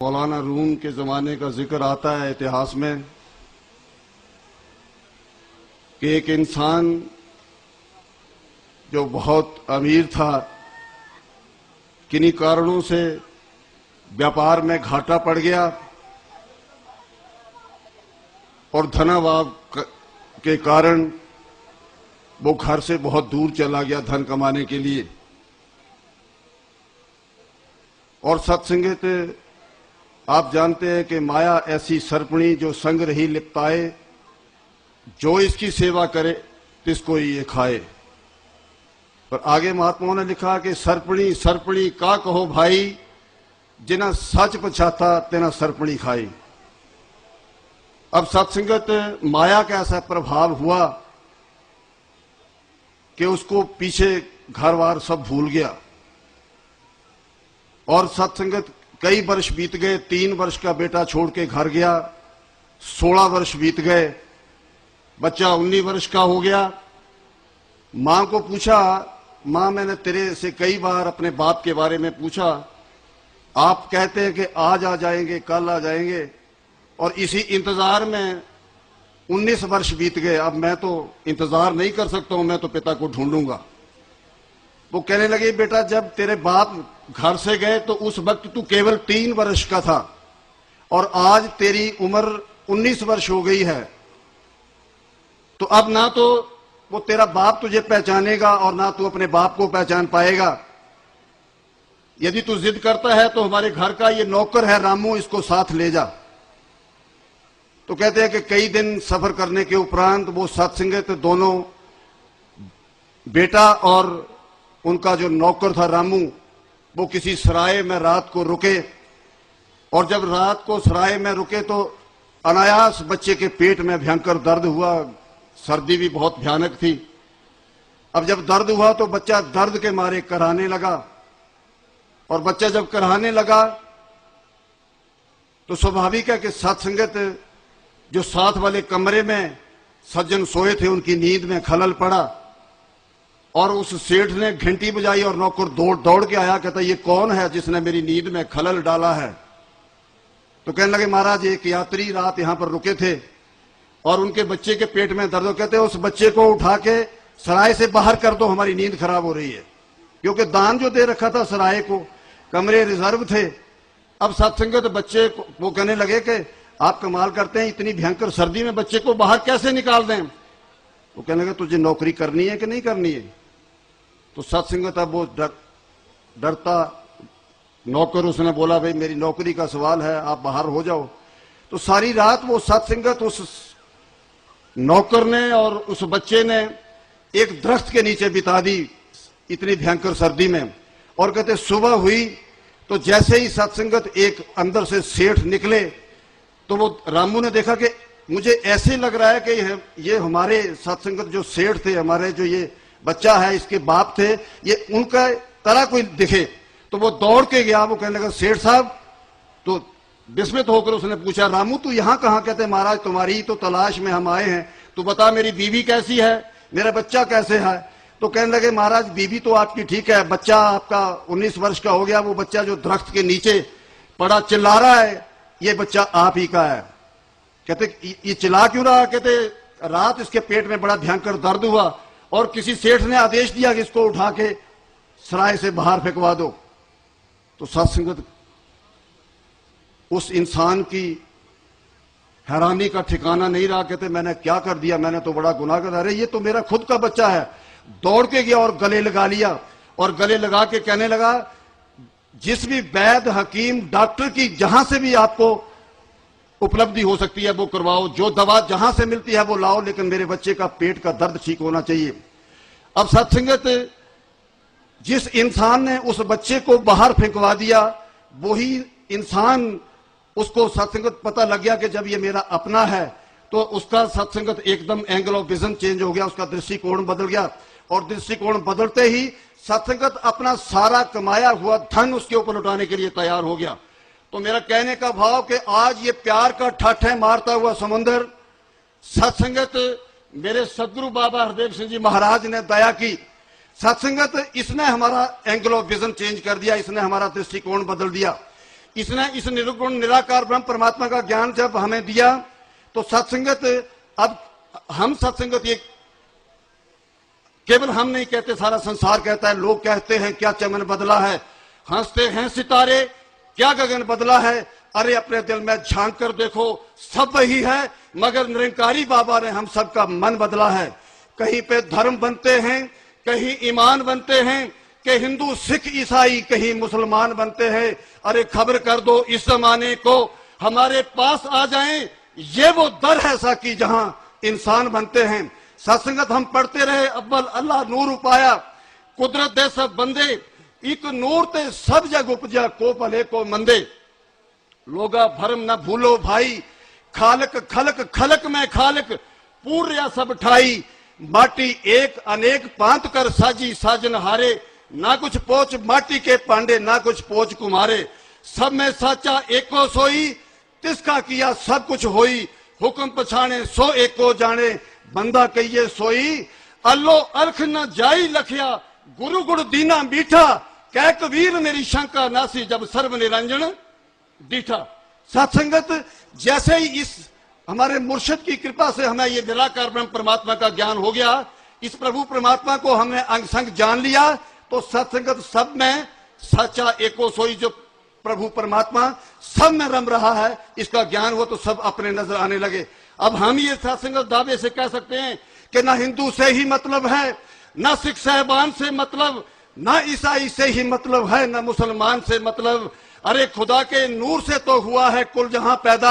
मौलाना room के जमाने का जिक्र आता है इतिहास में कि एक इंसान जो बहुत अमीर था, किन्हीं कारणों से व्यापार में घाटा पड़ गया और धनाभाव के कारण वो घर से बहुत दूर चला गया धन कमाने के लिए। और सत्संगत आप जानते हैं कि माया ऐसी सर्पणी जो संग रही लिपटाए, जो इसकी सेवा करे तिसको ये खाए। पर आगे महात्माओं ने लिखा कि सर्पणी सर्पणी का कहो भाई, जिना सच पछाता तेना सर्पणी खाई। अब सत्संगत माया का ऐसा प्रभाव हुआ कि उसको पीछे घर बार सब भूल गया और सत्संगत कई वर्ष बीत गए। 3 वर्ष का बेटा छोड़ के घर गया, 16 वर्ष बीत गए, बच्चा 19 वर्ष का हो गया। मां को पूछा, मां मैंने तेरे से कई बार अपने बाप के बारे में पूछा, आप कहते हैं कि आज आ जाएंगे, कल आ जाएंगे, और इसी इंतजार में 19 वर्ष बीत गए। अब मैं तो इंतजार नहीं कर सकता हूं, मैं तो पिता को ढूंढूंगा। वो कहने लगे, बेटा जब तेरे बाप घर से गए तो उस वक्त तू केवल 3 वर्ष का था और आज तेरी उम्र 19 वर्ष हो गई है। तो अब ना तो वो तेरा बाप तुझे पहचानेगा और ना तू अपने बाप को पहचान पाएगा। यदि तू जिद करता है तो हमारे घर का ये नौकर है रामू, इसको साथ ले जा। तो कहते हैं कि कई दिन सफर करने के उपरांत वो सत्संगत दोनों, बेटा और उनका जो नौकर था रामू, वो किसी सराय में रात को रुके। और जब रात को सराय में रुके तो अनायास बच्चे के पेट में भयंकर दर्द हुआ। सर्दी भी बहुत भयानक थी। अब जब दर्द हुआ तो बच्चा दर्द के मारे कराने लगा, और बच्चा जब कराने लगा तो स्वाभाविक है कि सत्संगत जो साथ वाले कमरे में सज्जन सोए थे उनकी नींद में खलल पड़ा और उस सेठ ने घंटी बजाई और नौकर दौड़ दौड़ के आया। कहता, ये कौन है जिसने मेरी नींद में खलल डाला है? तो कहने लगे, महाराज एक यात्री रात यहां पर रुके थे और उनके बच्चे के पेट में दर्द हो। कहते उस बच्चे को उठा के सराय से बाहर कर दो, हमारी नींद खराब हो रही है। क्योंकि दान जो दे रखा था सराय को, कमरे रिजर्व थे। अब सत्संगत बच्चे को वो कहने लगे कि आप कमाल करते हैं, इतनी भयंकर सर्दी में बच्चे को बाहर कैसे निकाल दें? वो कहने लगे, तुझे नौकरी करनी है कि नहीं करनी है? तो सत्संगत अब वो डरता नौकर, उसने बोला, भाई मेरी नौकरी का सवाल है, आप बाहर हो जाओ। तो सारी रात वो सत्संगत उस नौकर ने और उस बच्चे ने एक दरख्त के नीचे बिता दी इतनी भयंकर सर्दी में। और कहते सुबह हुई तो जैसे ही सत्संगत एक अंदर से सेठ निकले तो वो रामू ने देखा कि मुझे ऐसे लग रहा है कि ये हमारे सत्संगत जो सेठ थे, हमारे जो ये बच्चा है इसके बाप थे, ये उनका तरह कोई दिखे। तो वो दौड़ के गया। वो कहने लगा, सेठ साहब। तो विस्मित होकर उसने पूछा, रामू तू यहां कहां? कहते, महाराज तुम्हारी तो तलाश में हम आए हैं, तू बता मेरी बीवी कैसी है, मेरा बच्चा कैसे है? तो कहने लगे, महाराज बीवी तो आपकी ठीक है, बच्चा आपका 19 वर्ष का हो गया। वो बच्चा जो दरख्त के नीचे पड़ा चिल्ला रहा है, ये बच्चा आप ही का है। कहते, ये चिल्ला क्यों रहा? कहते, रात इसके पेट में बड़ा भयंकर दर्द हुआ और किसी सेठ ने आदेश दिया कि इसको उठा के सराय से बाहर फेंकवा दो। तो सत्संगत उस इंसान की हैरानी का ठिकाना नहीं रहा। कहते, मैंने क्या कर दिया, मैंने तो बड़ा गुनाह कर। अरे ये तो मेरा खुद का बच्चा है। दौड़ के गया और गले लगा लिया और गले लगा के कहने लगा, जिस भी वैद्य हकीम डॉक्टर की जहां से भी आपको उपलब्धि हो सकती है वो करवाओ, जो दवा जहां से मिलती है वो लाओ, लेकिन मेरे बच्चे का पेट का दर्द ठीक होना चाहिए। अब सत्संगत जिस इंसान ने उस बच्चे को बाहर फेंकवा दिया, वही इंसान, उसको सत्संगत पता लग गया कि जब ये मेरा अपना है, तो उसका सत्संगत एकदम एंगल ऑफ विजन चेंज हो गया, उसका दृष्टिकोण बदल गया। और दृष्टिकोण बदलते ही सत्संगत अपना सारा कमाया हुआ धन उसके ऊपर लुटाने के लिए तैयार हो गया। तो मेरा कहने का भाव कि आज ये प्यार का ठट्ठ है मारता हुआ समुंदर। सत्संगत मेरे सदगुरु बाबा हरदेव सिंह जी महाराज ने दया की। सत्संगत इसने हमारा एंगल ऑफ विजन चेंज कर दिया, इसने हमारा दृष्टिकोण बदल दिया। इसने इस निर्गुण निराकार ब्रह्म परमात्मा का ज्ञान जब हमें दिया तो सत्संगत, अब हम सत्संगत, ये केवल हम नहीं कहते, सारा संसार कहता है। लोग कहते हैं क्या चमन बदला है, हंसते हैं सितारे क्या गगन बदला है। अरे अपने दिल में झांक कर देखो, सब वही है, मगर निरंकारी बाबा ने हम सबका मन बदला है। कहीं पे धर्म बनते हैं, कहीं ईमान बनते हैं, कि हिंदू सिख ईसाई कहीं मुसलमान बनते हैं। अरे खबर कर दो इस जमाने को, हमारे पास आ जाएं, ये वो दर है सा कि जहां इंसान बनते हैं। सत्संगत हम पढ़ते रहे, अव्वल अल्लाह नूर उपाया, कुदरत दे सब बंदे, एक नूर ते सब जग उपजा, को भले को मंदे। लोगा भरम न भूलो भाई, खालक खलक खलक में खालक, पूर्या सब ठाई, माटी एक अनेक पांत कर साजी साजन हारे। ना कुछ पोच माटी के पांडे, ना कुछ पोच कुमारे, सब में साचा एको सोई, तिसका किया सब कुछ होई। हुक्म पछाणे सो एको जाने, बंदा कहिए सोई। अल्लो अर्ख न जाई लखिया, गुरु गुड़ दीना मीठा, कह कबीर मेरी शंका नासी, जब सर्व निरंजन दीठा। सत्संगत जैसे ही इस हमारे मुर्शिद की कृपा से हमें ये निराकार ब्रह्म परमात्मा का ज्ञान हो गया, इस प्रभु परमात्मा को हमने अंग संग जान लिया, तो सत्संगत सब में सच्चा एको सोई जो प्रभु परमात्मा सब में रम रहा है, इसका ज्ञान हो तो सब अपने नजर आने लगे। अब हम ये सत्संगत दावे से कह सकते हैं कि ना हिंदू से ही मतलब है, ना सिख साहबान से मतलब, ना ईसाई से ही मतलब है, ना मुसलमान से मतलब। अरे खुदा के नूर से तो हुआ है कुल जहां पैदा।